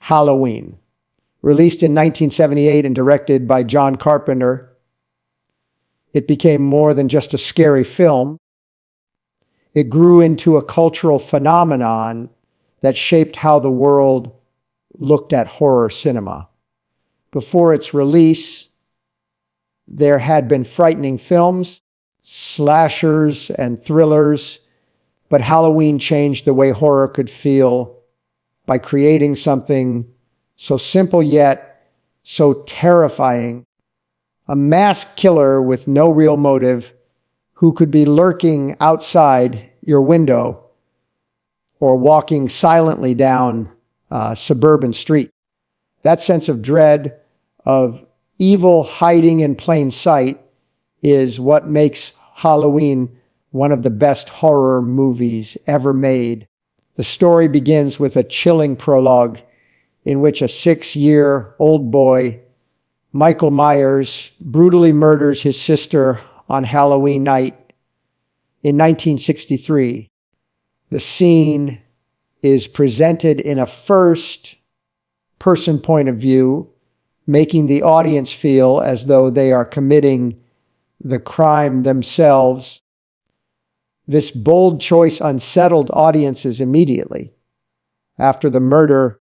Halloween. Released in 1978 and directed by John Carpenter, it became more than just a scary film. It grew into a cultural phenomenon that shaped how the world looked at horror cinema. Before its release, there had been frightening films, slashers, and thrillers, but Halloween changed the way horror could feel by creating something so simple yet so terrifying. A masked killer with no real motive who could be lurking outside your window or walking silently down a suburban street. That sense of dread, of evil hiding in plain sight, is what makes Halloween one of the best horror movies ever made. The story begins with a chilling prologue in which a 6-year-old boy, Michael Myers, brutally murders his sister on Halloween night in 1963. The scene is presented in a first-person point of view, making the audience feel as though they are committing the crime themselves. This bold choice unsettled audiences immediately. After the murder,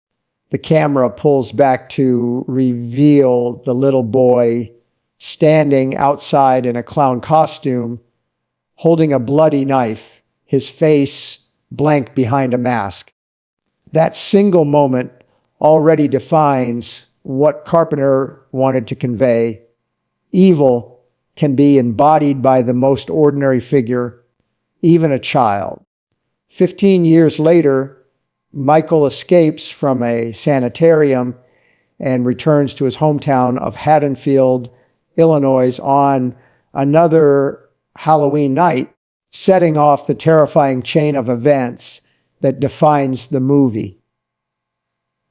the camera pulls back to reveal the little boy standing outside in a clown costume, holding a bloody knife, his face blank behind a mask. That single moment already defines what Carpenter wanted to convey. Evil can be embodied by the most ordinary figure, even a child. 15 years later, Michael escapes from a sanitarium and returns to his hometown of Haddonfield, Illinois, on another Halloween night, setting off the terrifying chain of events that defines the movie.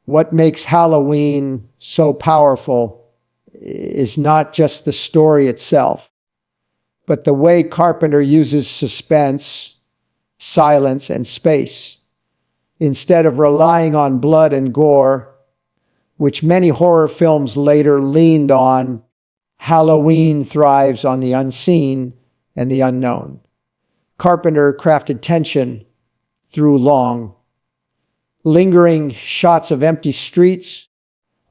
What makes Halloween so powerful is not just the story itself, but the way Carpenter uses suspense, silence, and space. Instead of relying on blood and gore, which many horror films later leaned on, Halloween thrives on the unseen and the unknown. Carpenter crafted tension through long, lingering shots of empty streets,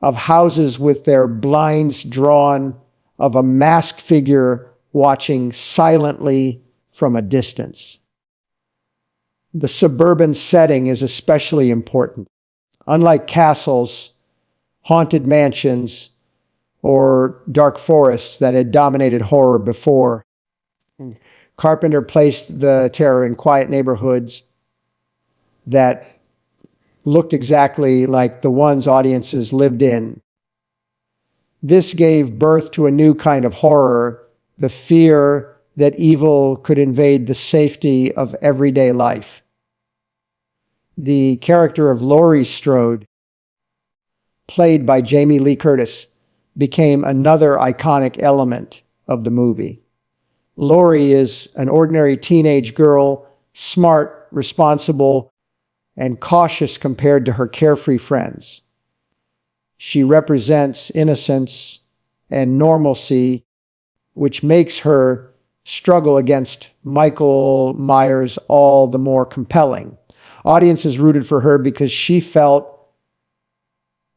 of houses with their blinds drawn, of a masked figure watching silently from a distance. The suburban setting is especially important. Unlike castles, haunted mansions, or dark forests that had dominated horror before, Carpenter placed the terror in quiet neighborhoods that looked exactly like the ones audiences lived in. This gave birth to a new kind of horror, the fear that evil could invade the safety of everyday life. The character of Laurie Strode, played by Jamie Lee Curtis, became another iconic element of the movie. Laurie is an ordinary teenage girl, smart, responsible, and cautious compared to her carefree friends. She represents innocence and normalcy, which makes her struggle against Michael Myers all the more compelling. Audiences rooted for her because she felt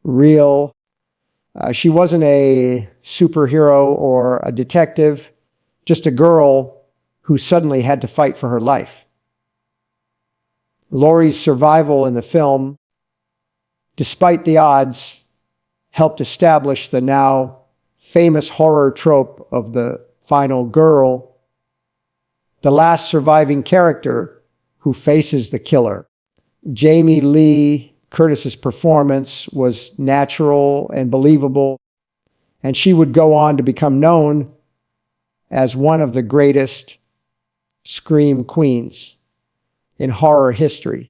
real. She wasn't a superhero or a detective, just a girl who suddenly had to fight for her life. Laurie's survival in the film, despite the odds, helped establish the now famous horror trope of the final girl, the last surviving character who faces the killer. Jamie Lee Curtis's performance was natural and believable, and she would go on to become known as one of the greatest scream queens in horror history.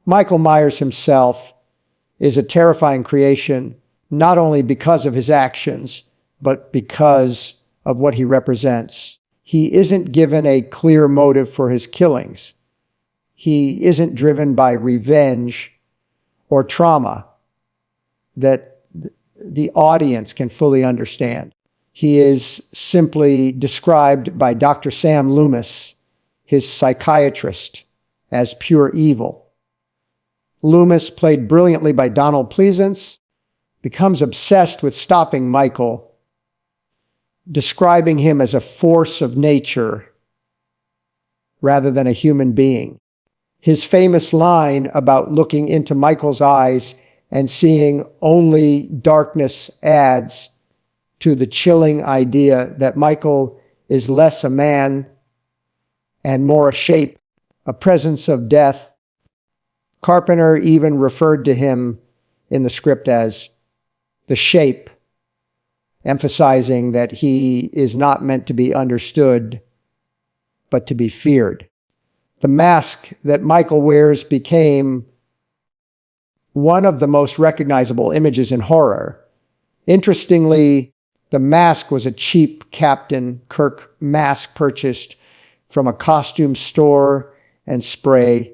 Michael Myers himself is a terrifying creation, not only because of his actions, but because of what he represents. He isn't given a clear motive for his killings. He isn't driven by revenge or trauma that the audience can fully understand. He is simply described by Dr. Sam Loomis, his psychiatrist, as pure evil. Loomis, played brilliantly by Donald Pleasance, becomes obsessed with stopping Michael, describing him as a force of nature rather than a human being. His famous line about looking into Michael's eyes and seeing only darkness adds to the chilling idea that Michael is less a man and more a shape, a presence of death. Carpenter even referred to him in the script as the shape, emphasizing that he is not meant to be understood, but to be feared. The mask that Michael wears became one of the most recognizable images in horror. Interestingly, the mask was a cheap Captain Kirk mask purchased from a costume store and spray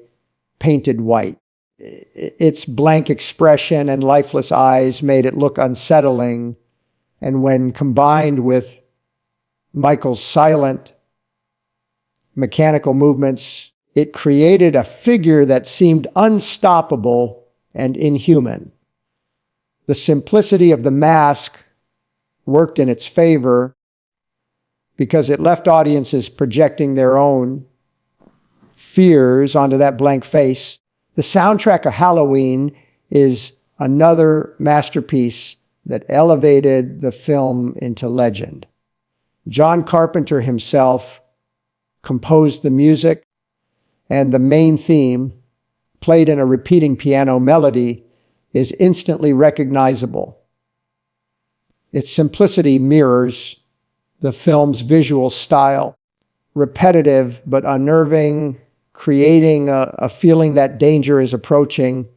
painted white. Its blank expression and lifeless eyes made it look unsettling, and when combined with Michael's silent, mechanical movements, it created a figure that seemed unstoppable and inhuman. The simplicity of the mask worked in its favor because it left audiences projecting their own fears onto that blank face. The soundtrack of Halloween is another masterpiece that elevated the film into legend. John Carpenter himself composed the music, and the main theme, played in a repeating piano melody, is instantly recognizable. Its simplicity mirrors the film's visual style, repetitive but unnerving, creating a feeling that danger is approaching,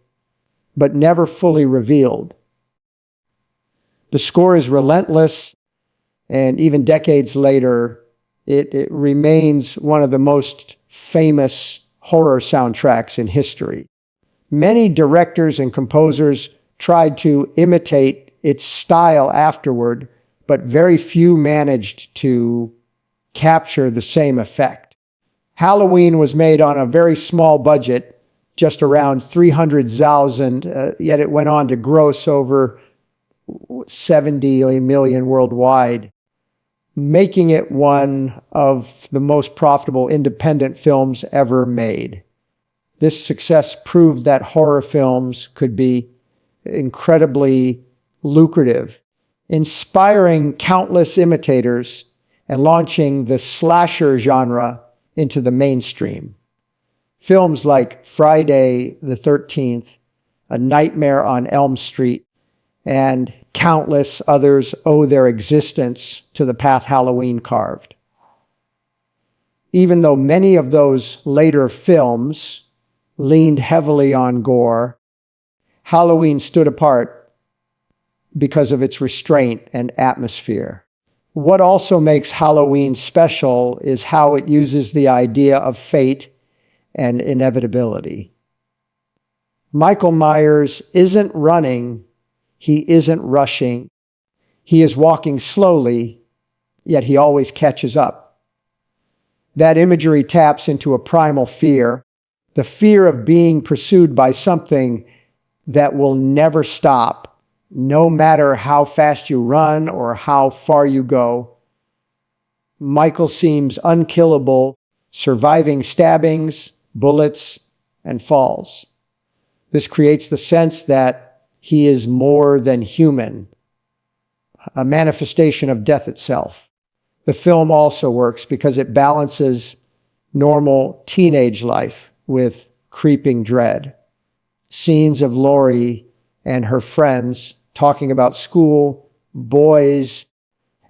but never fully revealed. The score is relentless, and even decades later, it remains one of the most famous horror soundtracks in history. Many directors and composers tried to imitate its style afterward, but very few managed to capture the same effect. Halloween was made on a very small budget, just around $300,000, yet it went on to gross over 70 million worldwide, making it one of the most profitable independent films ever made. This success proved that horror films could be incredibly lucrative, inspiring countless imitators and launching the slasher genre into the mainstream. Films like Friday the 13th, A Nightmare on Elm Street, and countless others owe their existence to the path Halloween carved. Even though many of those later films leaned heavily on gore, Halloween stood apart because of its restraint and atmosphere. What also makes Halloween special is how it uses the idea of fate and inevitability. Michael Myers isn't running, he isn't rushing. He is walking slowly, yet he always catches up. That imagery taps into a primal fear, the fear of being pursued by something that will never stop, no matter how fast you run or how far you go. Michael seems unkillable, surviving stabbings, bullets, and falls. This creates the sense that he is more than human, a manifestation of death itself. The film also works because it balances normal teenage life with creeping dread. Scenes of Laurie and her friends talking about school, boys,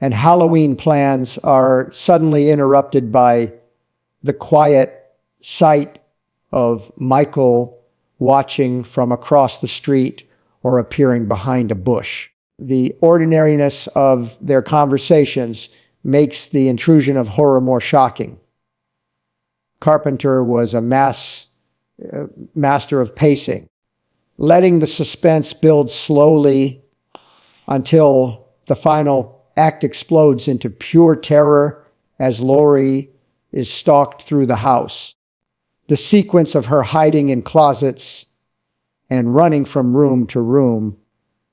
and Halloween plans are suddenly interrupted by the quiet sight of Michael watching from across the street or appearing behind a bush. The ordinariness of their conversations makes the intrusion of horror more shocking. Carpenter was a master of pacing. letting the suspense build slowly until the final act explodes into pure terror as Laurie is stalked through the house. The sequence of her hiding in closets and running from room to room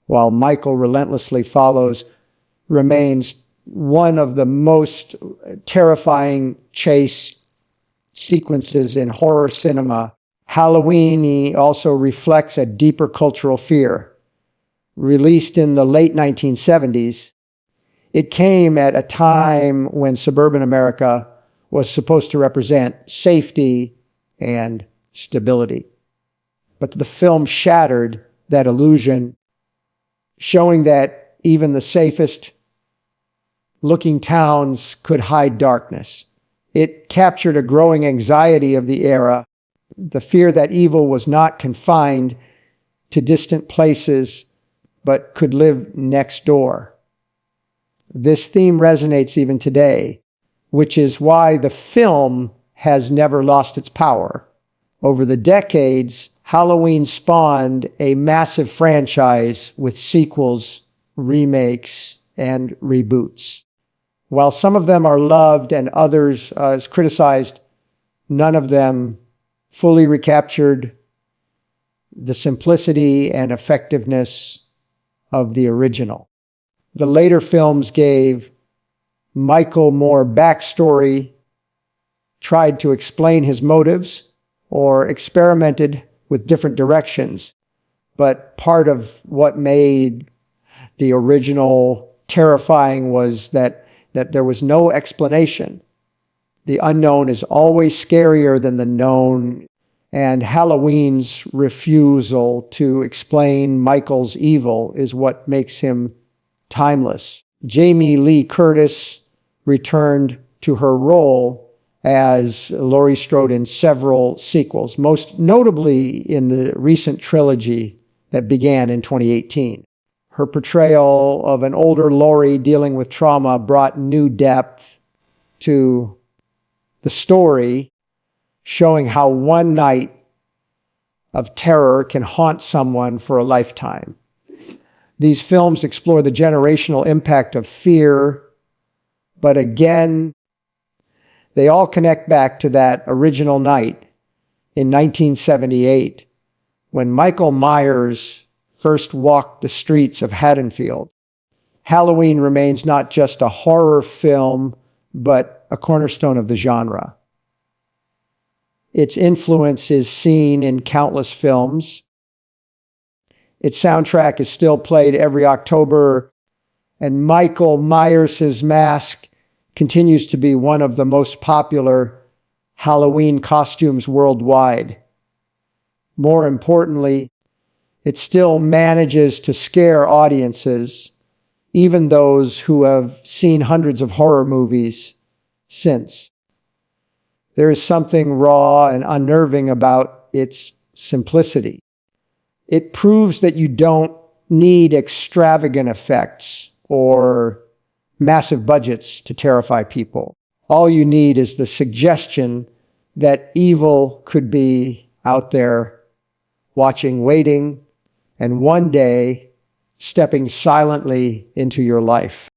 while Michael relentlessly follows remains one of the most terrifying chase sequences in horror cinema. Halloween also reflects a deeper cultural fear. Released in the late 1970s, it came at a time when suburban America was supposed to represent safety and stability. But the film shattered that illusion, showing that even the safest looking towns could hide darkness. It captured a growing anxiety of the era, the fear that evil was not confined to distant places, but could live next door. This theme resonates even today, which is why the film has never lost its power. Over the decades, Halloween spawned a massive franchise with sequels, remakes, and reboots. While some of them are loved and others is criticized, none of them fully recaptured the simplicity and effectiveness of the original. The later films gave Michael more backstory, tried to explain his motives, or experimented with different directions. But part of what made the original terrifying was that there was no explanation. The unknown is always scarier than the known, and Halloween's refusal to explain Michael's evil is what makes him timeless. Jamie Lee Curtis returned to her role as Laurie Strode in several sequels, most notably in the recent trilogy that began in 2018. Her portrayal of an older Laurie dealing with trauma brought new depth to the story, showing how one night of terror can haunt someone for a lifetime. These films explore the generational impact of fear, but again, they all connect back to that original night in 1978 when Michael Myers first walked the streets of Haddonfield. Halloween remains not just a horror film, but a cornerstone of the genre. Its influence is seen in countless films. Its soundtrack is still played every October, and Michael Myers' mask continues to be one of the most popular Halloween costumes worldwide. More importantly, it still manages to scare audiences, even those who have seen hundreds of horror movies since. There is something raw and unnerving about its simplicity. It proves that you don't need extravagant effects or massive budgets to terrify people. All you need is the suggestion that evil could be out there watching, waiting, and one day stepping silently into your life.